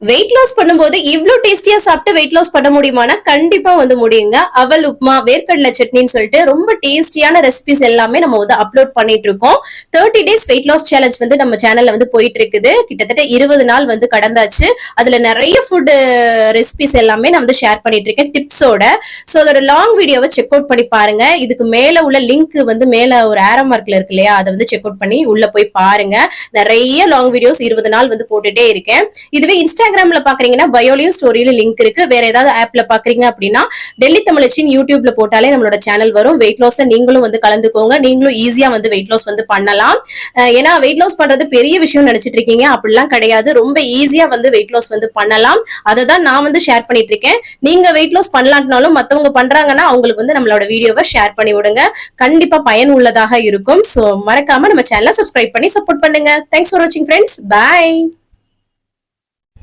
Weight loss பண்ணும்போது இவ்ளோ டேஸ்டியா சாப்பிட்டு வெயிட் லாஸ் பண்ண முடியுமானா கண்டிப்பா வந்து முடியுங்க. அவல் உப்புமா, வேர்க்கடலை சட்னின்னு சொல்லிட்டு ரொம்ப டேஸ்டியான ரெசிபிஸ் எல்லாமே நம்ம வந்து அப்லோட் பண்ணிட்டு இருக்கோம். 30 டேஸ் வெயிட் லாஸ் சேலஞ்ச் வந்து நம்ம சேனல்ல வந்து போயிட்டு இருக்குது. கிட்டத்தட்ட 20 நாள் வந்து கடந்தாச்சு. அதுல நிறைய ஃபுட் ரெசிபிஸ் எல்லாமே நான் வந்து ஷேர் பண்ணிட்டு இருக்கேன் டிப்ஸோட. சோ அதோட லாங் வீடியோவை செக் அவுட் பண்ணி பாருங்க. இதுக்கு மேல உள்ள லிங்க் வந்து மேல ஒரு ஆரோ மார்க்ல இருக்கு இல்லையா, அதை வந்து செக் அவுட் பண்ணி உள்ள போய் பாருங்க. நிறைய லாங் வீடியோஸ் 20 நாள் வந்து போட்டுட்டே இருக்கேன். இதுவே இன்ஸ்டாகிராம்ல பாக்குறீங்கன்னா பயோலயும் ஸ்டோரியில லிங்க் இருக்கு. வேற ஏதாவது ஆப்ல பாக்குறீங்க அப்படின்னா டெல்லி தமிழச்சின் யூடியூப்ல போட்டாலே நம்மளோட சேனல் வரும். வெயிட் லாஸ்ல நீங்களும் வந்து கலந்துக்கோங்க. நீங்களும் ஈஸியா வந்து வெயிட் லாஸ் வந்து பண்ணலாம். ஏன்னா வெயிட் லாஸ் பண்றது பெரிய விஷயம் நினைச்சிட்டு இருக்கீங்க, அப்படிலாம் கிடையாது. ரொம்ப ஈஸியா வந்து வெயிட் லாஸ் வந்து பண்ணலாம். அதை தான் நான் வந்து ஷேர் பண்ணிட்டு இருக்கேன். நீங்க வெயிட் லாஸ் பண்ணலாம்னாலும் மத்தவங்க பண்றாங்கன்னா அவங்களுக்கு வந்து நம்மளோட வீடியோவை ஷேர் பண்ணி விடுங்க. கண்டிப்பா பயன் உள்ளதாக இருக்கும். சோ மறக்காம நம்ம சேனலை சப்ஸ்கிரைப் பண்ணி சப்போர்ட் பண்ணுங்க. தேங்க்ஸ் ஃபார் வாட்சிங் ஃப்ரெண்ட்ஸ். பை.